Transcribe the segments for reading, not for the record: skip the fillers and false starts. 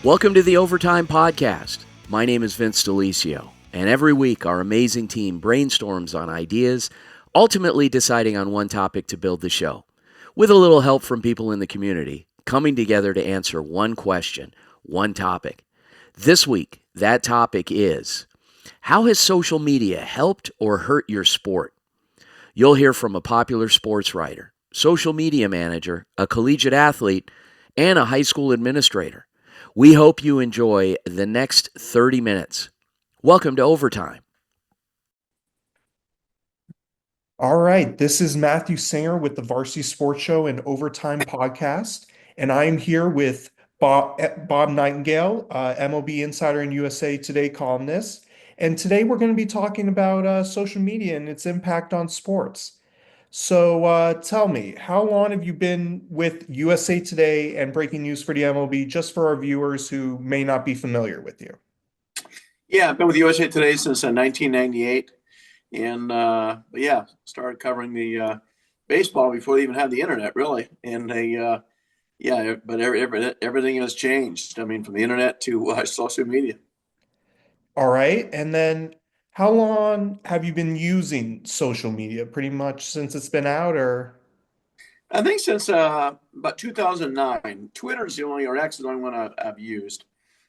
Welcome to the Overtime Podcast. My name is Vince Delicio, and every week our amazing team brainstorms on ideas, ultimately deciding on one topic to build the show. With a little help from people in the community, coming together to answer one question, one topic. This week, that topic is, how has social media helped or hurt your sport? You'll hear from a popular sports writer, social media manager, a collegiate athlete, and a high school administrator. We hope you enjoy the next 30 minutes. Welcome to Overtime. All right, this is Matthew Singer with the Varsity Sports Show and Overtime Podcast, and I am here with Bob Nightingale, MLB Insider and USA Today columnist. And today we're going to be talking about social media and its impact on sports. So tell me, how long have you been with USA Today and breaking news for the MLB, just for our viewers who may not be familiar with you? Yeah, I've been with USA Today since 1998, and but yeah, started covering the baseball before they even had the internet, really. And yeah, but everything has changed. I mean, from the internet to social media. All right, and then how long have you been using social media? Pretty much since it's been out, or? I think since about 2009, Twitter's the only, or X is the only one I've used.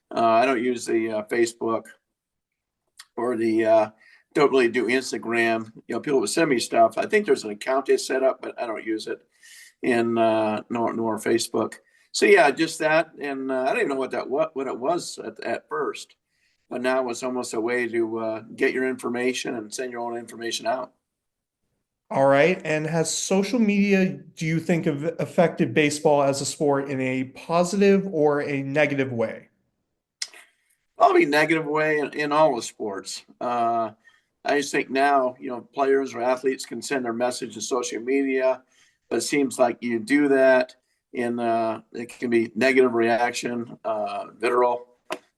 I don't use the Facebook or the don't really do Instagram. You know, people will send me stuff. I think there's an account they set up, but I don't use it. And nor Facebook. So yeah, just that. And I don't even know what it was at first, but now it's almost a way to get your information and send your own information out. All right, and has social media, do you think, have affected baseball as a sport in a positive or a negative way? Probably negative way in all the sports. I just think now, you know, players or athletes can send their message to social media, but it seems like you do that and it can be negative reaction, vitriol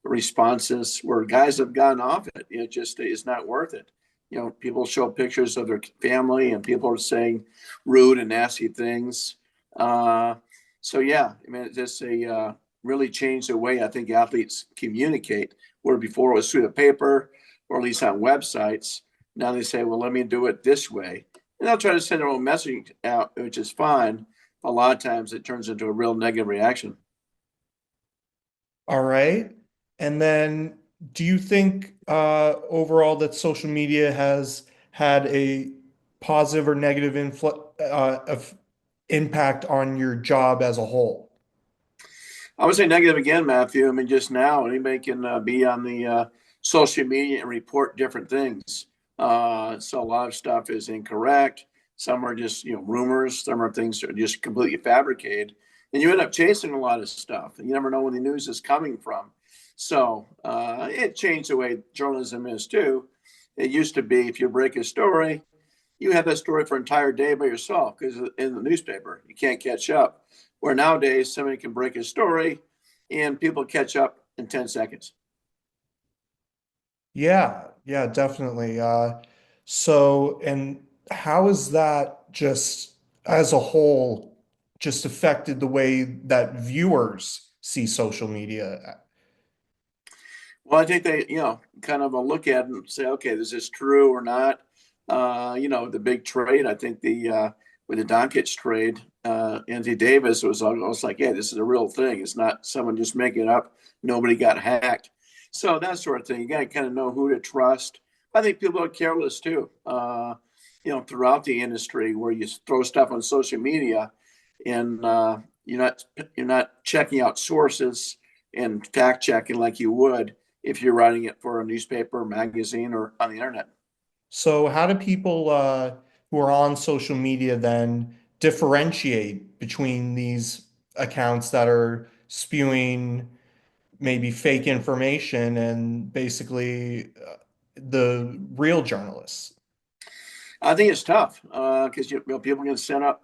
responses where guys have gotten off it. It just is not worth it. You know, people show pictures of their family and people are saying rude and nasty things. So yeah, I mean, it's just really changed the way I think athletes communicate. Where before it was through the paper or at least on websites. Now they say, well, let me do it this way. And they'll try to send their own message out, which is fine. A lot of times it turns into a real negative reaction. All right, and then do you think overall that social media has had a positive or negative of impact on your job as a whole? I would say negative again, Matthew. I mean, just now, anybody can be on the social media and report different things. So a lot of stuff is incorrect. Some are just, you know, rumors. Some are things that are just completely fabricated. And you end up chasing a lot of stuff. And you never know where the news is coming from. So it changed the way journalism is, too. It used to be if you break a story, you have that story for an entire day by yourself because in the newspaper, you can't catch up. Where nowadays, somebody can break a story and people catch up in 10 seconds. Yeah, yeah, definitely. And how is that just as a whole just affected the way that viewers see social media? Well, I think they, you know, kind of a look at it and say, okay, is this true or not? You know, the big trade, I think with the Doncic trade, Anthony Davis was almost like, yeah, this is a real thing. It's not someone just making it up. Nobody got hacked. So that sort of thing. You got to kind of know who to trust. I think people are careless too. You know, throughout the industry where you throw stuff on social media and you're not checking out sources and fact checking like you would if you're writing it for a newspaper, magazine, or on the internet. So how do people who are on social media then differentiate between these accounts that are spewing maybe fake information and basically the real journalists? I think it's tough because you know, people can set up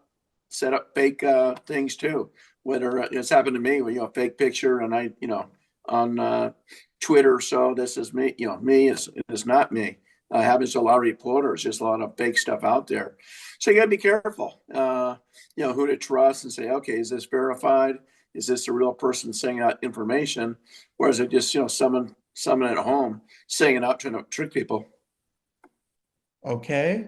fake things too. Whether it's happened to me, where you know, a fake picture, and I, you know, on Twitter, so this is me. You know, me is not me. Happens to a lot of reporters. Just a lot of fake stuff out there. So you got to be careful. You know, who to trust and say, okay, is this verified? Is this a real person saying out information, or is it just someone at home saying it out trying to trick people? Okay.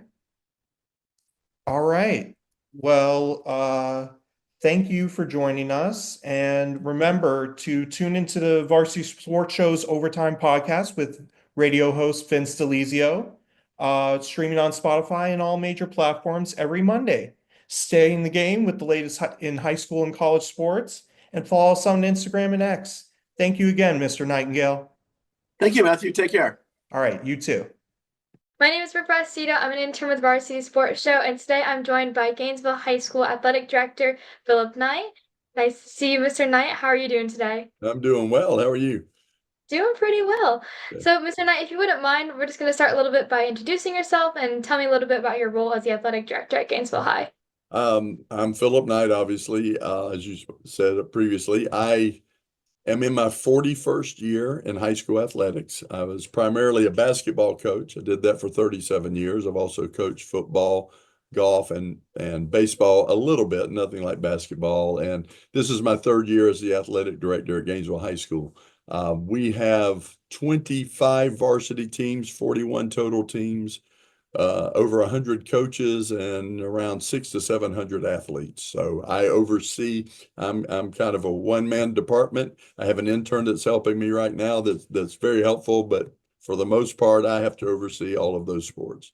All right. Well, thank you for joining us. And remember to tune into the Varsity Sports Show's Overtime podcast with radio host Vince Delizio, streaming on Spotify and all major platforms every Monday. Stay in the game with the latest in high school and college sports, and follow us on Instagram and X. Thank you again, Mr. Nightingale. Thank you, Matthew. Take care. All right, you too. My name is Brooke Brasito. I'm an intern with Varsity Sports Show, and today I'm joined by Gainesville High School Athletic Director Philip Knight. Nice to see you, Mr. Knight. How are you doing today? I'm doing well. How are you? Doing pretty well. Good. So, Mr. Knight, if you wouldn't mind, we're just going to start a little bit by introducing yourself and tell me a little bit about your role as the athletic director at Gainesville High. I'm Philip Knight, obviously, as you said previously. I am in my 41st year in high school athletics. I was primarily a basketball coach. I did that for 37 years. I've also coached football, golf, and baseball a little bit, nothing like basketball. And this is my third year as the athletic director at Gainesville High School. We have 25 varsity teams, 41 total teams, over 100 coaches, and around 600 to 700 athletes. So I oversee. I'm kind of a one-man department. I have an intern that's helping me right now. That's very helpful. But for the most part, I have to oversee all of those sports.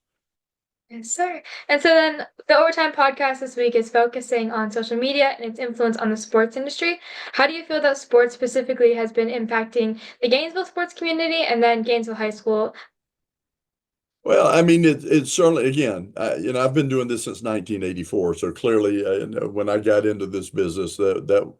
Yes, sir. And so then the Overtime podcast this week is focusing on social media and its influence on the sports industry. How do you feel that sports specifically has been impacting the Gainesville sports community and then Gainesville High School? Well, I mean, it's certainly, again, I've been doing this since 1984. So clearly, when I got into this business, that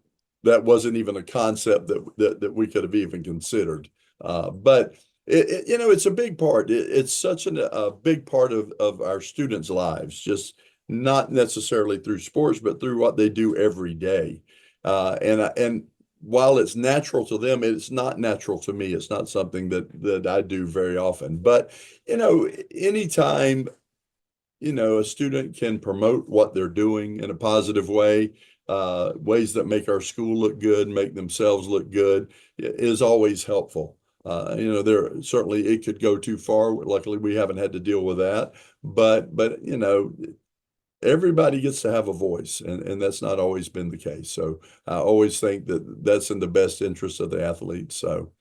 wasn't even a concept that we could have even considered. But it's a big part. It's such a big part of our students' lives, just not necessarily through sports, but through what they do every day. And while it's natural to them, it's not natural to me. It's not something that I do very often. But anytime a student can promote what they're doing in a positive way, ways that make our school look good, make themselves look good, is always helpful. There certainly it could go too far. Luckily, we haven't had to deal with that. But everybody gets to have a voice, and that's not always been the case. So I always think that that's in the best interest of the athletes. So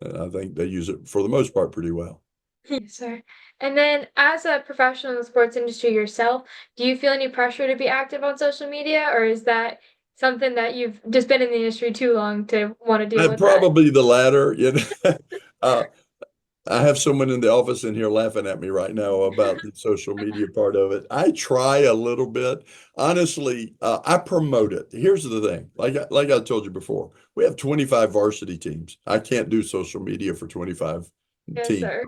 I think they use it for the most part pretty well. Yes, sir. And then as a professional in the sports industry yourself, do you feel any pressure to be active on social media, or is that something that you've just been in the industry too long to want to deal with that? Probably the latter. I have someone in the office in here laughing at me right now about the social media part of it. I try a little bit. Honestly, I promote it. Here's the thing. Like I told you before, we have 25 varsity teams. I can't do social media for 25 Yes, teams. sir.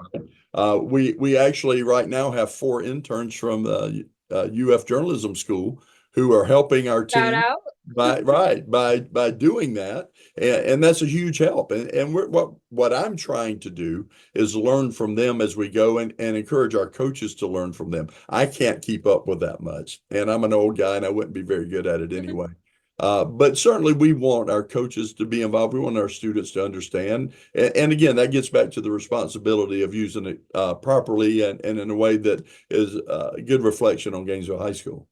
We actually right now have 4 interns from the UF Journalism School who are helping our Shout team out. by doing that, and that's a huge help. And what I'm trying to do is learn from them as we go, and encourage our coaches to learn from them. I can't keep up with that much, and I'm an old guy, and I wouldn't be very good at it anyway. But certainly we want our coaches to be involved. We want our students to understand. And again, that gets back to the responsibility of using it properly and in a way that is a good reflection on Gainesville High School.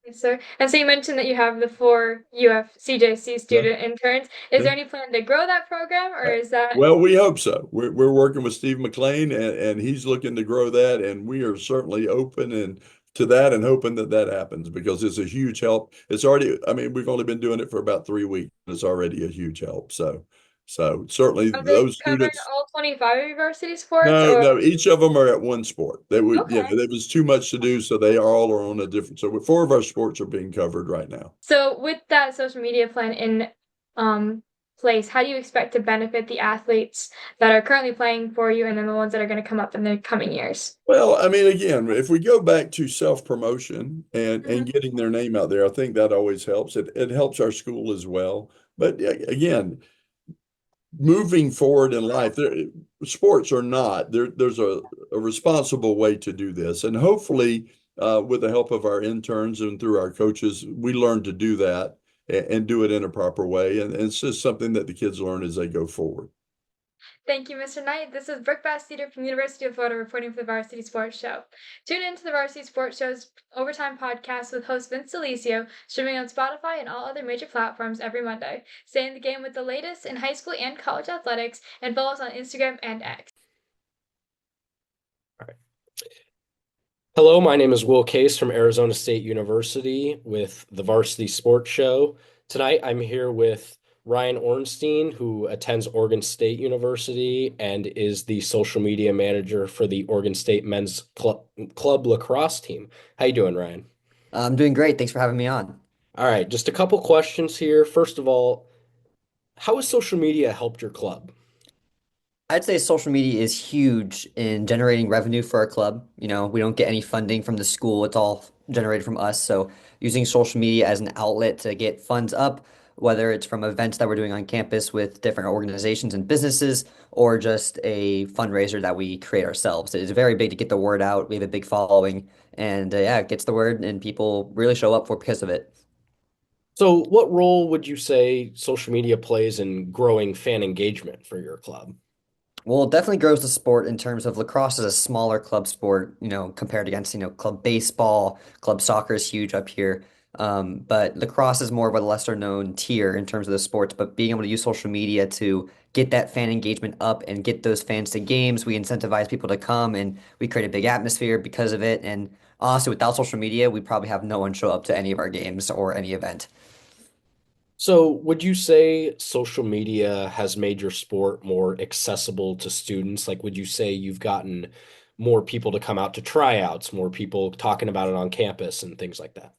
Yes, sir. And so you mentioned that you have the 4 UF CJC student interns. Is there any plan to grow that program, or is that? Well, we hope so. We're working with Steve McLean, and he's looking to grow that, and we are certainly open to that and hoping that happens, because it's a huge help. It's already, I mean, we've only been doing it for about 3 weeks. And it's already a huge help. So certainly Are they those covering students. all 25 university sports? No, each of them are at one sport. They would, Okay. there was too much to do, so they all are on a different. So 4 of our sports are being covered right now. So with that social media plan in place, how do you expect to benefit the athletes that are currently playing for you and then the ones that are going to come up in the coming years? Well, I mean, again, if we go back to self-promotion and getting their name out there, I think that always helps. It helps our school as well. But again, moving forward in life, sports are not there's a responsible way to do this, and hopefully with the help of our interns and through our coaches, we learn to do that and do it in a proper way. And it's just something that the kids learn as they go forward. Thank you, Mr. Knight. This is Brooke Bass-Cedar from University of Florida reporting for the Varsity Sports Show. Tune in to the Varsity Sports Show's Overtime podcast with host Vince Delisio, streaming on Spotify and all other major platforms every Monday. Stay in the game with the latest in high school and college athletics, and follow us on Instagram and X. All right. Hello, my name is Will Case from Arizona State University with the Varsity Sports Show. Tonight, I'm here with Ryan Ornstein, who attends Oregon State University and is the social media manager for the Oregon State men's club lacrosse team. How you doing, Ryan? I'm doing great. Thanks for having me on. All right, just a couple questions here. First of all, how has social media helped your club? I'd say social media is huge in generating revenue for our club. We don't get any funding from the school. It's all generated from us. So using social media as an outlet to get funds up, whether it's from events that we're doing on campus with different organizations and businesses, or just a fundraiser that we create ourselves. It's very big to get the word out. We have a big following, and yeah, it gets the word, and people really show up for because of it. So, what role would you say social media plays in growing fan engagement for your club? Well, it definitely grows the sport in terms of lacrosse is a smaller club sport, compared against, club baseball, club soccer is huge up here. But lacrosse is more of a lesser known tier in terms of the sports, but being able to use social media to get that fan engagement up and get those fans to games, we incentivize people to come and we create a big atmosphere because of it. And honestly, without social media, we probably have no one show up to any of our games or any event. So, would you say social media has made your sport more accessible to students? Like, would you say you've gotten more people to come out to tryouts, more people talking about it on campus and things like that?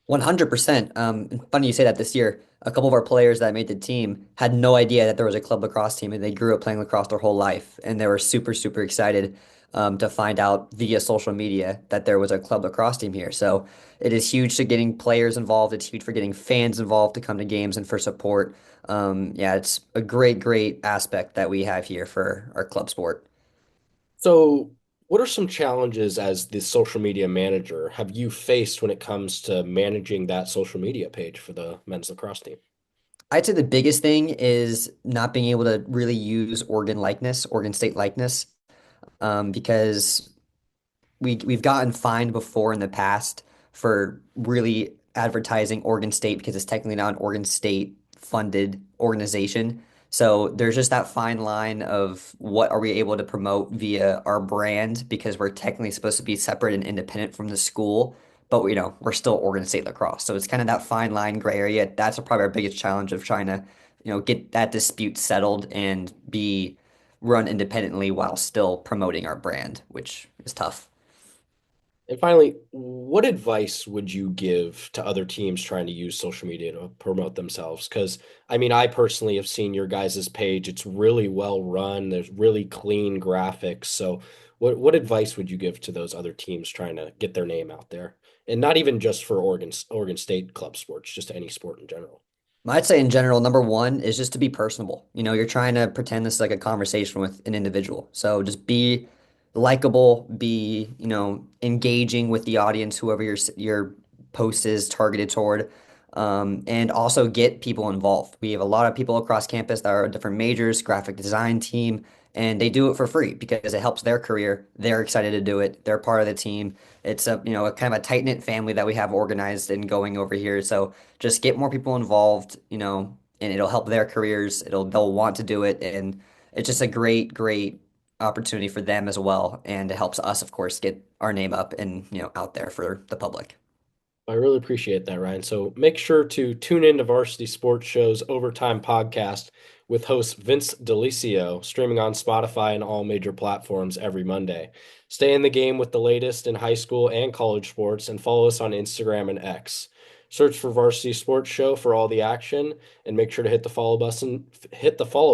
100%. Funny you say that this year. A couple of our players that made the team had no idea that there was a club lacrosse team, and they grew up playing lacrosse their whole life. And they were super, super excited to find out via social media that there was a club lacrosse team here. So it is huge to getting players involved. It's huge for getting fans involved to come to games and for support. Yeah, it's a great, great aspect that we have here for our club sport. So, what are some challenges as the social media manager have you faced when it comes to managing that social media page for the men's lacrosse team? I'd say the biggest thing is not being able to really use Oregon State likeness, because we've gotten fined before in the past for really advertising Oregon State because it's technically not an Oregon State funded organization. So there's just that fine line of what are we able to promote via our brand because we're technically supposed to be separate and independent from the school, but we're still Oregon State lacrosse. So it's kind of that fine line gray area. That's probably our biggest challenge of trying to, get that dispute settled and be run independently while still promoting our brand, which is tough. And finally, what advice would you give to other teams trying to use social media to promote themselves? Because I mean, I personally have seen your guys' page. It's really well run. There's really clean graphics. So what advice would you give to those other teams trying to get their name out there? And not even just for Oregon State club sports, just any sport in general. I'd say in general, number one is just to be personable. You're trying to pretend this is like a conversation with an individual. So just be likable, be, engaging with the audience, whoever your post is targeted toward, and also get people involved. We have a lot of people across campus that are different majors, graphic design team, and they do it for free because it helps their career. They're excited to do it. They're part of the team. It's a kind of a tight-knit family that we have organized and going over here. So just get more people involved, and it'll help their careers. They'll want to do it, and it's just a great, great opportunity for them as well, and it helps us, of course, get our name up and out there for the public. I really appreciate that, Ryan. So make sure to tune in to Varsity Sports Show's Overtime podcast with host Vince Delisio, streaming on Spotify and all major platforms every Monday. Stay in the game with the latest in high school and college sports, and follow us on Instagram and X. Search for Varsity Sports Show for all the action, and make sure to hit the follow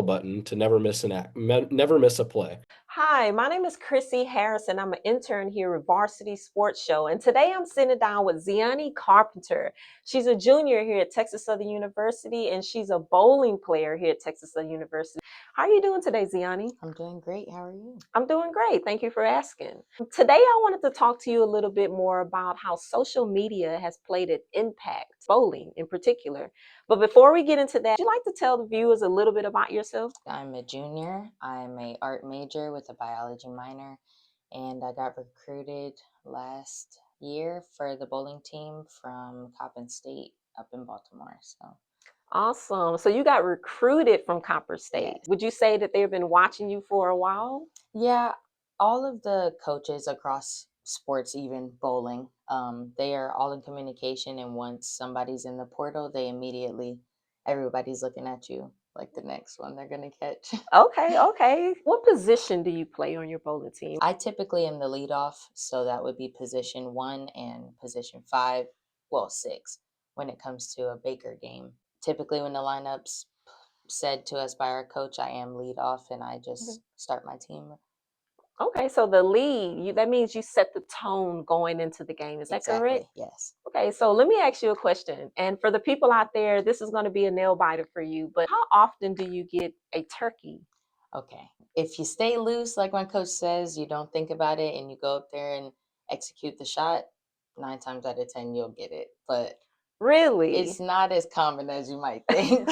button to never miss a play. Hi, my name is Chrissy Harrison. I'm an intern here at Varsity Sports Show, and today I'm sitting down with Ziani Carpenter. She's a junior here at Texas Southern University, and she's a bowling player here at Texas Southern University. How are you doing today, Ziani? I'm doing great. How are you? I'm doing great. Thank you for asking. Today, I wanted to talk to you a little bit more about how social media has played an impact, bowling in particular. But before we get into that, would you like to tell the viewers a little bit about yourself? I'm a junior. I'm a art major with a biology minor, and I got recruited last year for the bowling team from Coppin State up in Baltimore. So, Awesome. So you got recruited from Copper State. yes. Would you say that they've been watching you for a while? Yeah, all of the coaches across sports, even bowling, they are all in communication. And once somebody's in the portal, everybody's looking at you like the next one they're going to catch. Okay. What position do you play on your bowling team? I typically am the leadoff, so that would be position 1 and position 5, well, 6, when it comes to a Baker game. Typically, when the lineup's said to us by our coach, I am leadoff and I just start my team. Okay, so the lead, that means you set the tone going into the game. Is that correct? Exactly, yes. Okay, so let me ask you a question. And for the people out there, this is going to be a nail biter for you, but how often do you get a turkey? Okay. If you stay loose, like my coach says, you don't think about it and you go up there and execute the shot, 9 times out of 10, you'll get it. But Really? it's not as common as you might think.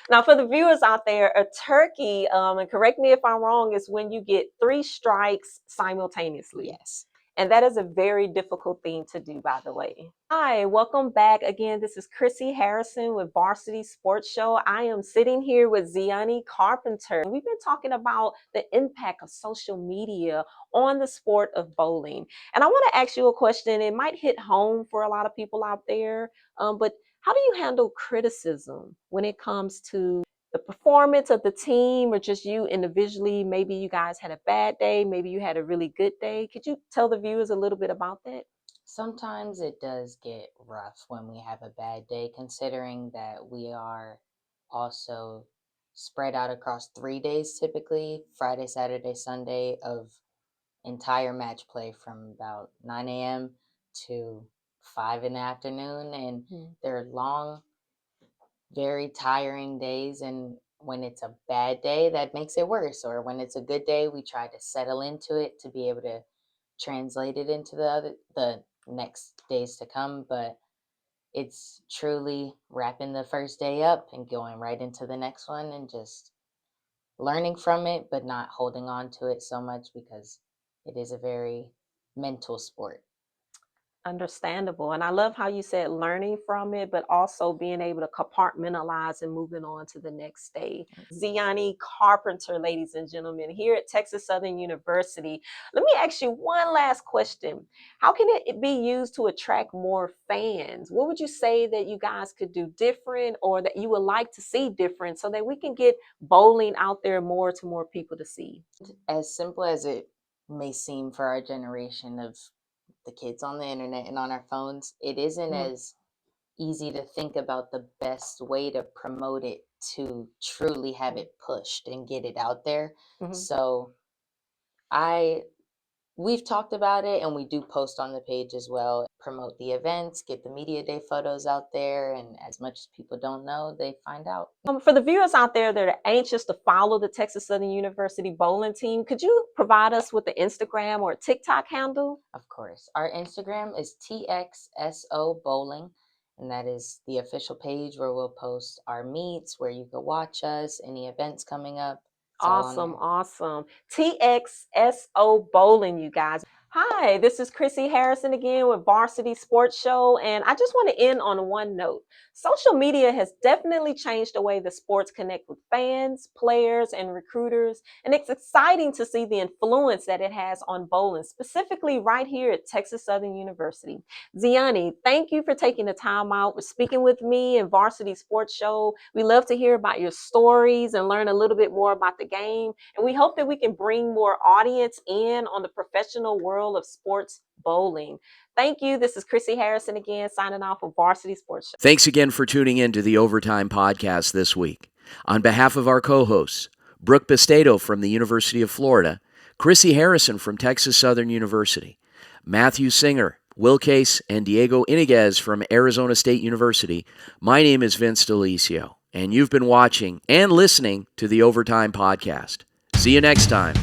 Now, for the viewers out there, a turkey, and correct me if I'm wrong, is when you get 3 strikes simultaneously. Yes. And that is a very difficult thing to do, by the way. Hi, welcome back. Again, this is Chrissy Harrison with Varsity Sports Show. I am sitting here with Ziani Carpenter. We've been talking about the impact of social media on the sport of bowling. And I want to ask you a question. It might hit home for a lot of people out there, but how do you handle criticism when it comes to the performance of the team or just you individually? Maybe you guys had a bad day, maybe you had a really good day. Could you tell the viewers a little bit about that? Sometimes it does get rough when we have a bad day, considering that we are also spread out across 3 days typically Friday, Saturday, Sunday of entire match play from about 9 a.m. to 5 in the afternoon. And they're long, very tiring days. And when it's a bad day, that makes it worse. Or when it's a good day, we try to settle into it to be able to translate it into the next days to come. But it's truly wrapping the first day up and going right into the next one and just learning from it, but not holding on to it so much because it is a very mental sport. Understandable. And I love how you said learning from it, but also being able to compartmentalize and moving on to the next day. Ziani Carpenter, ladies and gentlemen, here at Texas Southern University. Let me ask you one last question. How can it be used to attract more fans? What would you say that you guys could do different or that you would like to see different so that we can get bowling out there more to more people to see? As simple as it may seem for our generation of the kids on the internet and on our phones, it isn't as easy to think about the best way to promote it to truly have it pushed and get it out there. So we've talked about it and we do post on the page as well, promote the events, get the media day photos out there, and as much as people don't know, they find out. For the viewers out there that are anxious to follow the Texas Southern University bowling team, could you provide us with the Instagram or TikTok handle? Of course. Our Instagram is TXSO Bowling, and that is the official page where we'll post our meets, where you can watch us, any events coming up. It's all on there. Awesome. TXSO Bowling, you guys. Hi, this is Chrissy Harrison again with Varsity Sports Show, and I just want to end on one note. Social media has definitely changed the way the sports connect with fans, players, and recruiters, and it's exciting to see the influence that it has on bowling, specifically right here at Texas Southern University. Ziani, thank you for taking the time out for speaking with me and Varsity Sports Show. We love to hear about your stories and learn a little bit more about the game, and we hope that we can bring more audience in on the professional world of sports bowling. Thank you. This is Chrissy Harrison again, signing off of Varsity Sports Show. Thanks again for tuning in to the Overtime Podcast this week. On behalf of our co-hosts, Brooke Bastedo from the University of Florida, Chrissy Harrison from Texas Southern University, Matthew Singer, Will Case, and Diego Iniguez from Arizona State University. My name is Vince Delicio, and you've been watching and listening to the Overtime Podcast. See you next time.